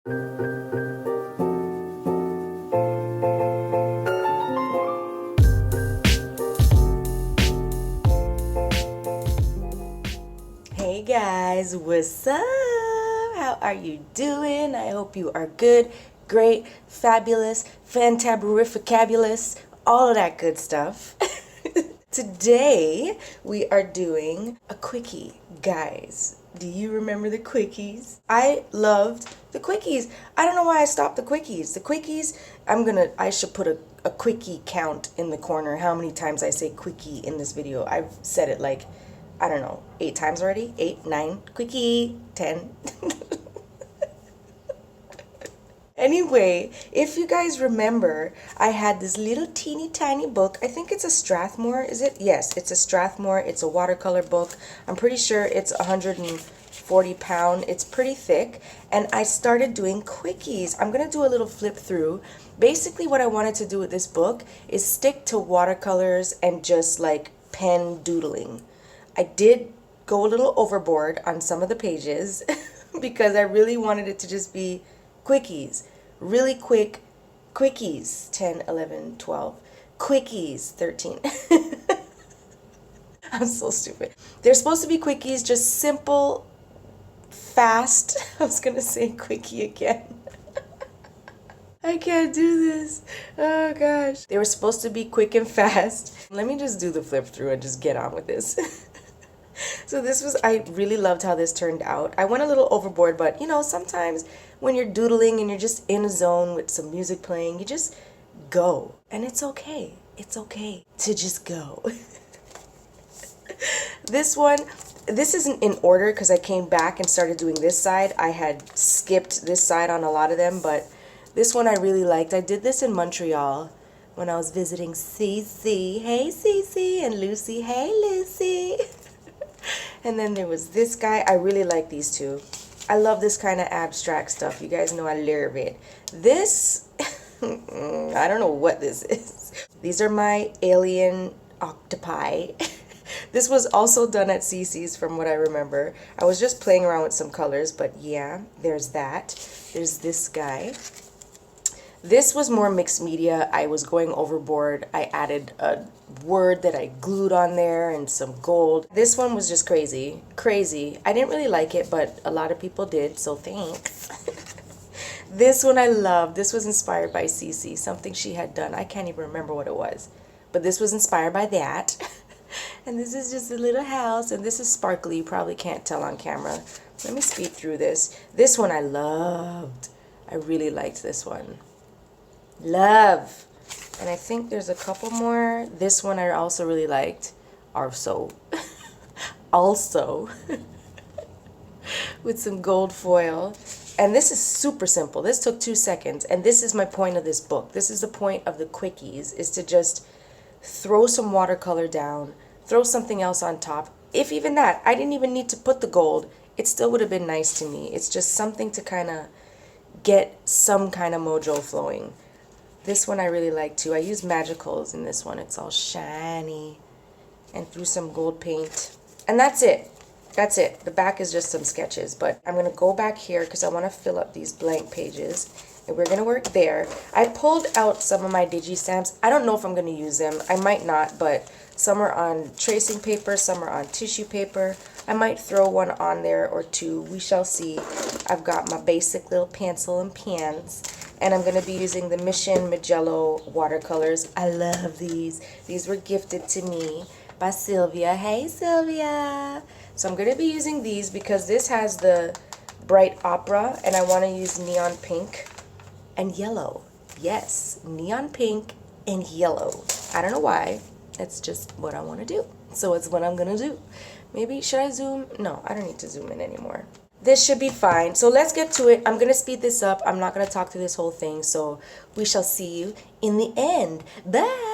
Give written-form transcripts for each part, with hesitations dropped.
Hey guys, what's up? How are you doing? I hope you are good, great, fabulous, fantabulous, all of that good stuff. Today we are doing a quickie. Guys, do you remember the quickies? I loved the quickies. I don't know why I stopped the quickies. The quickies, I should put a quickie count in the corner. How many times I say quickie in this video. I've said it like, I don't know, 8 times already? 8, 9, quickie, 10. Anyway, if you guys remember, I had this little teeny tiny book. I think it's a Strathmore, is it? Yes, it's a Strathmore. It's a watercolor book. I'm pretty sure it's 140 pound. It's pretty thick. And I started doing quickies. I'm going to do a little flip through. Basically, what I wanted to do with this book is stick to watercolors and just like pen doodling. I did go a little overboard on some of the pages because I really wanted it to just be quickies, really quick quickies, 10, 11, 12, quickies, 13. I'm so stupid. They're supposed to be quickies, just simple, fast. I was going to say quickie again. I can't do this. Oh gosh. They were supposed to be quick and fast. Let me just do the flip through and just get on with this. So I really loved how this turned out. I went a little overboard, but you know, sometimes when you're doodling and you're just in a zone with some music playing, you just go. And it's okay. It's okay to just go. This isn't in order because I came back and started doing this side. I had skipped this side on a lot of them, but this one I really liked. I did this in Montreal when I was visiting Cece. Hey Cece, and Lucy. Hey Lucy. And then there was this guy. I really like these two. I love this kind of abstract stuff. You guys know I love it. This, I don't know what this is. These are my alien octopi. This was also done at Cece's from what I remember. I was just playing around with some colors, but yeah, there's that. There's this guy. This was more mixed media. I was going overboard. I added a word that I glued on there and some gold. This one was just crazy. Crazy. I didn't really like it, but a lot of people did, so thanks. This one I love. This was inspired by Cece, something she had done. I can't even remember what it was, but this was inspired by that. And this is just a little house, and this is sparkly. You probably can't tell on camera. Let me speed through this. This one I loved. I really liked this one. Love. And I think there's a couple more. This one I also really liked. Also. Also. With some gold foil. And this is super simple. This took 2 seconds. And this is my point of this book. This is the point of the quickies, is to just throw some watercolor down, throw something else on top. If even that, I didn't even need to put the gold. It still would have been nice to me. It's just something to kind of get some kind of mojo flowing. This one I really like too. I use magicals in this one. It's all shiny. And threw some gold paint. And that's it. That's it. The back is just some sketches. But I'm going to go back here because I want to fill up these blank pages. And we're going to work there. I pulled out some of my digi stamps. I don't know if I'm going to use them. I might not, but some are on tracing paper. Some are on tissue paper. I might throw one on there or two. We shall see. I've got my basic little pencil and pens. And I'm going to be using the Mission Magello watercolors. I love these. These were gifted to me by Sylvia. Hey, Sylvia. So I'm going to be using these because this has the bright opera. And I want to use neon pink and yellow. Yes, neon pink and yellow. I don't know why. That's just what I want to do. So it's what I'm going to do. Maybe, should I zoom? No, I don't need to zoom in anymore. This should be fine. So let's get to it. I'm going to speed this up. I'm not going to talk through this whole thing. So we shall see you in the end. Bye.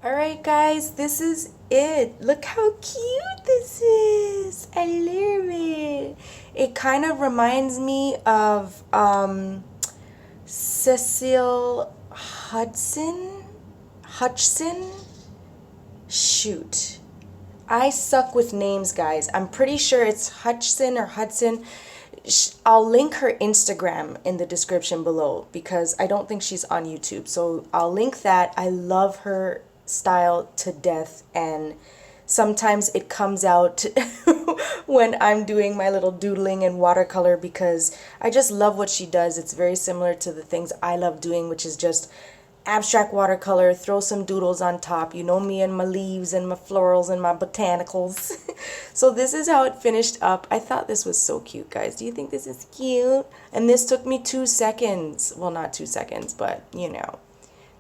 Alright guys, this is it. Look how cute this is. I love it. It kind of reminds me of Cecile Hudson. Shoot. I suck with names, guys. I'm pretty sure it's Hudson or Hudson. I'll link her Instagram in the description below because I don't think she's on YouTube. So I'll link that. I love her style to death, and sometimes it comes out when I'm doing my little doodling and watercolor because I just love what she does. It's very similar to the things I love doing, which is just abstract watercolor, throw some doodles on top. You know me and my leaves and my florals and my botanicals. So this is how it finished up. I thought this was so cute, guys. Do you think this is cute? And this took me 2 seconds. Well, not 2 seconds, but you know,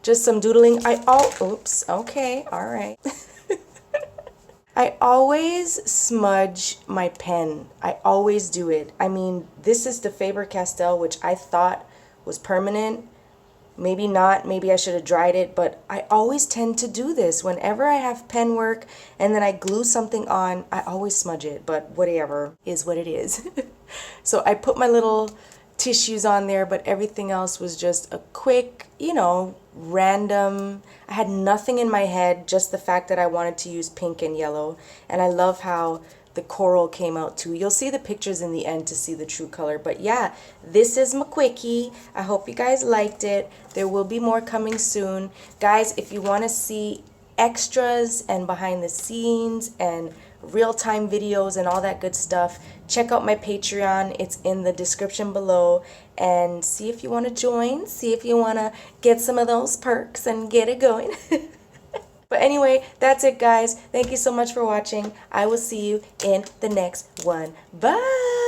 just some doodling. Oops, okay, all right. I always smudge my pen. I always do it. I mean, this is the Faber-Castell, which I thought was permanent. Maybe not, maybe I should have dried it, but I always tend to do this. Whenever I have pen work and then I glue something on, I always smudge it, but whatever is what it is. So I put my little tissues on there, but everything else was just a quick, you know, random. I had nothing in my head, just the fact that I wanted to use pink and yellow. And I love how the coral came out too. You'll see the pictures in the end to see the true color. But yeah, this is my quickie. I hope you guys liked it. There will be more coming soon. Guys, if you want to see extras and behind the scenes and real-time videos and all that good stuff, check out my Patreon. It's in the description below, and see if you want to join, see if you want to get some of those perks and get it going. But anyway, that's it, guys. Thank you so much for watching. I will see you in the next one. Bye!